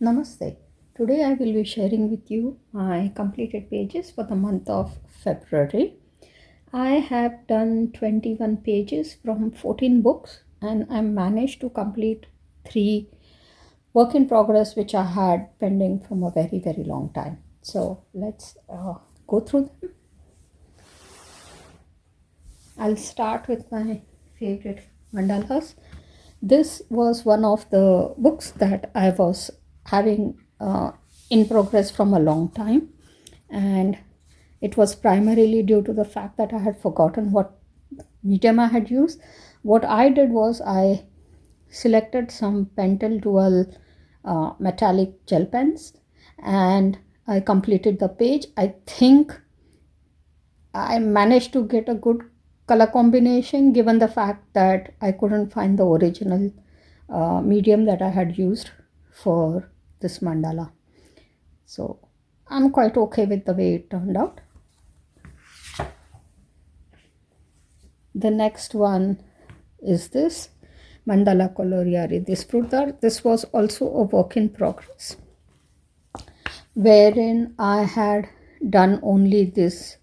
Namaste. Today I will be sharing with you my completed pages for the month of February. I have done 21 pages from 14 books and I managed to complete 3 work in progress which I had pending from a very, very long time. So let's go through them. I'll start with my favorite mandalas. This was one of the books that I was having in progress from a long time, and it was primarily due to the fact that I had forgotten what medium I had used. What I did was I selected some Pentel Dual metallic gel pens and I completed the page. I think I managed to get a good color combination given the fact that I couldn't find the original medium that I had used for this mandala. So I'm quite okay with the way it turned out. The next one is this Mandala Coloriari Disfrutar. This was also a work in progress wherein I had done only this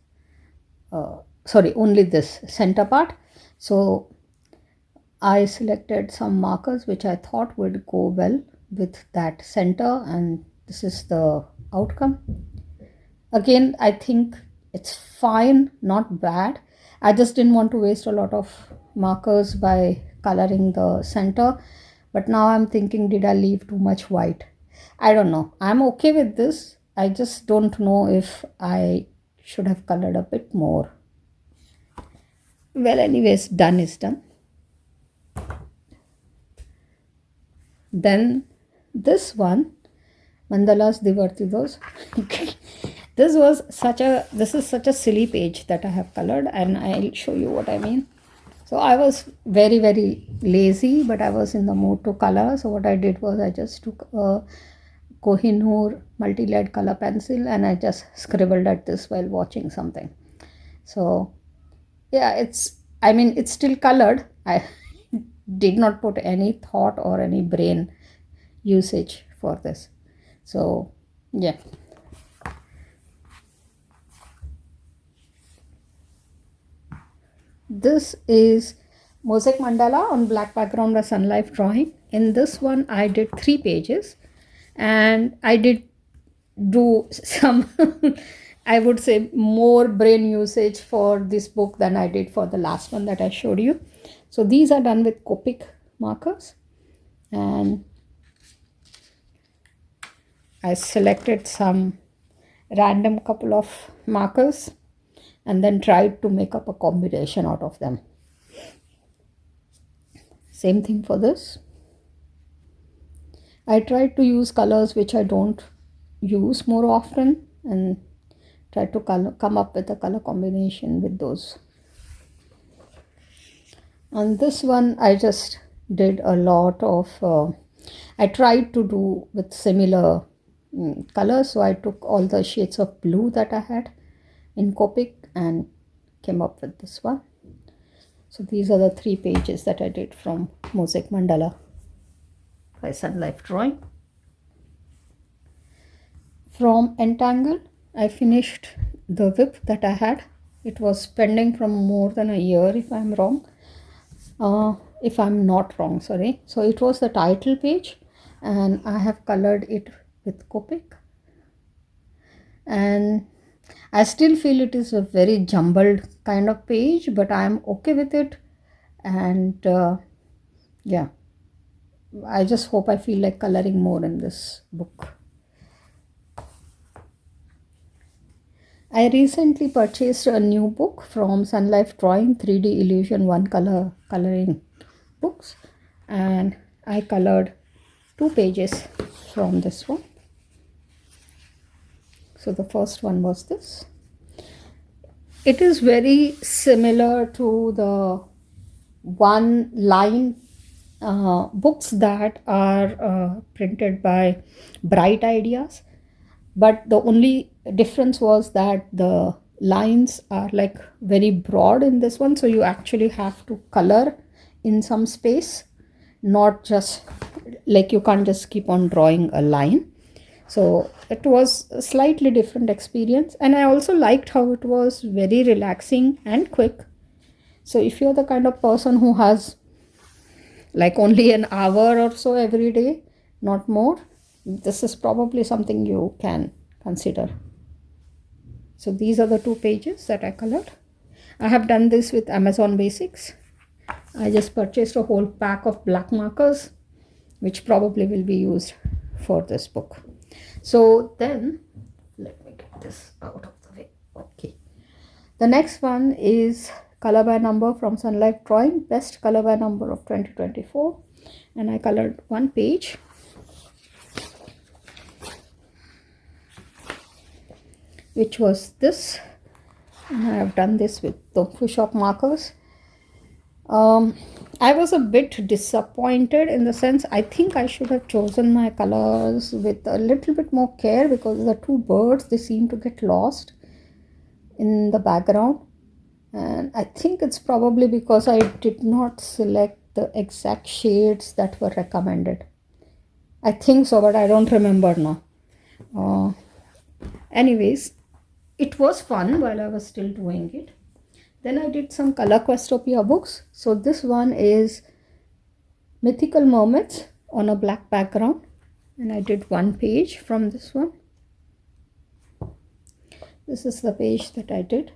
only this center part. So I selected some markers which I thought would go well with that center, and this is the outcome. Again, I think it's fine, not bad. I just didn't want to waste a lot of markers by coloring the center, but now I'm thinking, did I leave too much white? I don't know. I'm okay with this. I just don't know if I should have colored a bit more. Well, anyways, done is done. Then this one, Mandalas Divertidos. This is such a silly page that I have colored, and I'll show you what I mean. So I was very, very lazy, but I was in the mood to color. So what I did was I just took a Kohinoor multi-layered color pencil and I just scribbled at this while watching something. So yeah, it's still colored. I did not put any thought or any brain usage for this. So yeah. This is Mosaic Mandala on black background by Sun Life Drawing. In this one, I did 3 pages and I did do some, I would say, more brain usage for this book than I did for the last one that I showed you. So these are done with Copic markers, and I selected some random couple of markers and then tried to make up a combination out of them. Same thing for this. I tried to use colors which I don't use more often and try to come up with a color combination with those. On this one, I just did a lot of, I tried to do with similar colors. So I took all the shades of blue that I had in Copic and came up with this one. So these are the 3 pages that I did from Mosaic Mandala by Sun Life Drawing. From Entangle, I finished the WIP that I had. It was pending from more than a year, if I'm not wrong, sorry. So it was the title page and I have colored it with Copic. And I still feel it is a very jumbled kind of page, but I'm okay with it. And yeah, I just hope I feel like coloring more in this book. I recently purchased a new book from Sun Life Drawing, 3D Illusion 1 color coloring books, and I colored 2 pages from this one. So the first one was this. It is very similar to the one line books that are printed by Bright Ideas, but the only difference was that the lines are like very broad in this one, so you actually have to color in some space, not just like you can't just keep on drawing a line. So it was a slightly different experience, and I also liked how it was very relaxing and quick. So if you're the kind of person who has like only an hour or so every day, not more, this is probably something you can consider. So these are the 2 pages that I colored. I have done this with Amazon Basics. I just purchased a whole pack of black markers, which probably will be used for this book. So then, let me get this out of the way. Okay. The next one is Color by Number from Sun Life Drawing, Best Color by Number of 2024. And I colored 1 page. Which was this. And I have done this with Tofu Shop markers. I was a bit disappointed in the sense I think I should have chosen my colors with a little bit more care, because the 2 birds, they seem to get lost in the background, and I think it's probably because I did not select the exact shades that were recommended. I think so, but I don't remember now. Anyways, it was fun while I was still doing it. Then I did some Color Questopia books. So this one is Mythical Mermaids on a black background, and I did 1 page from this one. This is the page that I did.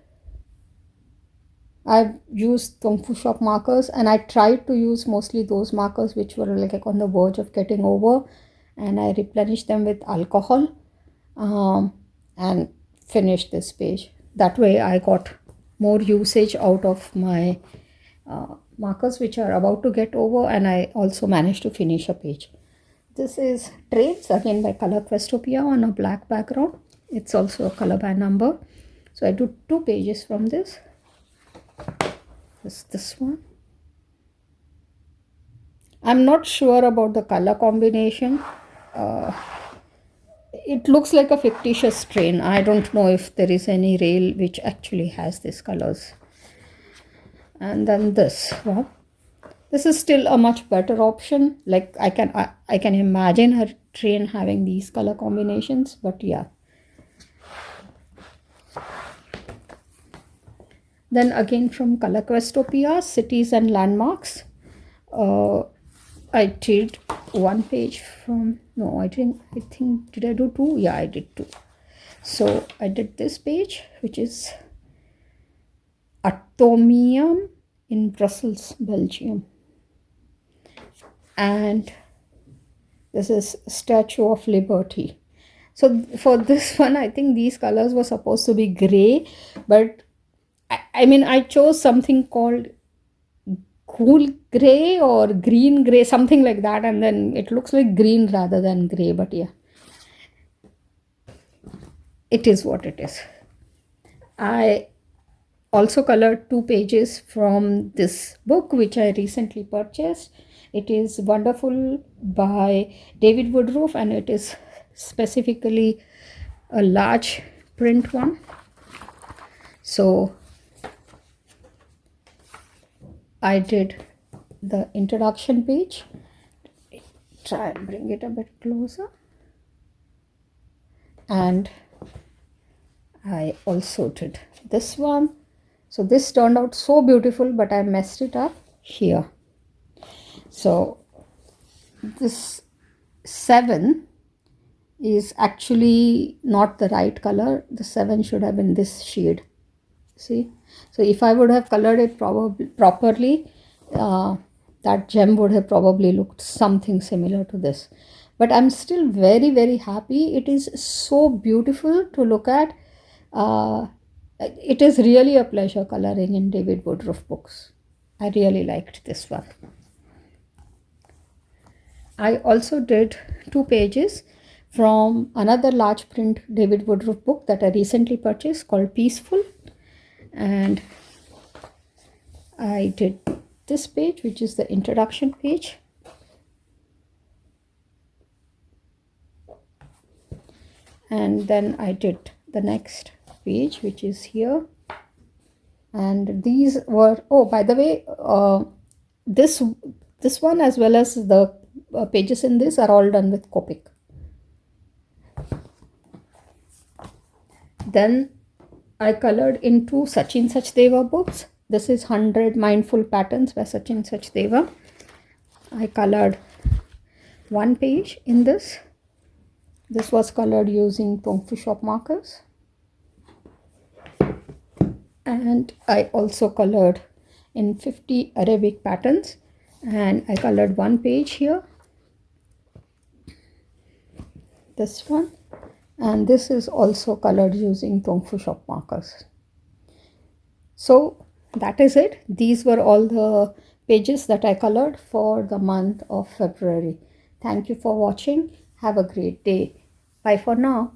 I've used Tofu Shop markers, and I tried to use mostly those markers which were like on the verge of getting over, and I replenished them with alcohol and finished this page. That way I got more usage out of my markers which are about to get over, and I also managed to finish a page. This is Trains, again by Color Questopia, on a black background. It's also a color by number. So I do 2 pages from this. This one. I'm not sure about the color combination. It looks like a fictitious train. I don't know if there is any rail which actually has these colors. And then this one. This is still a much better option. Like I can imagine a train having these color combinations, but yeah. Then again from Color Questopia, Cities and Landmarks. I did 1 page from, no, I didn't, I think, did I do 2? Yeah, I did 2. So I did this page, which is Atomium in Brussels, Belgium. And this is Statue of Liberty. So for this one, I think these colors were supposed to be gray, but I mean, I chose something called cool gray or green gray, something like that, and then it looks like green rather than gray, but yeah, it is what it is. I also colored 2 pages from this book which I recently purchased. It is Wonderful by David Woodruff, and it is specifically a large print one. So I did the introduction page. Try and bring it a bit closer. And I also did this one. So this turned out so beautiful, but I messed it up here. So this 7 is actually not the right color. The 7 should have been this shade. See? So if I would have colored it properly, that gem would have probably looked something similar to this. But I'm still very, very happy. It is so beautiful to look at. It is really a pleasure coloring in David Woodruff books. I really liked this one. I also did 2 pages from another large print David Woodruff book that I recently purchased called Peaceful. And I did this page, which is the introduction page. And then I did the next page, which is here. And these were, oh, by the way, this This one as well as the pages in this are all done with Copic. Then I colored in two Sachin Sachdeva books. This is 100 Mindful Patterns by Sachin Sachdeva. I colored one page in this. This was colored using Tongfu Shop markers. And I also colored in 50 Arabic patterns, and I colored one page here, this one, and this is also colored using Tongfu Shop markers. So that is it. These were all the pages that I colored for the month of February. Thank you for watching. Have a great day. Bye for now.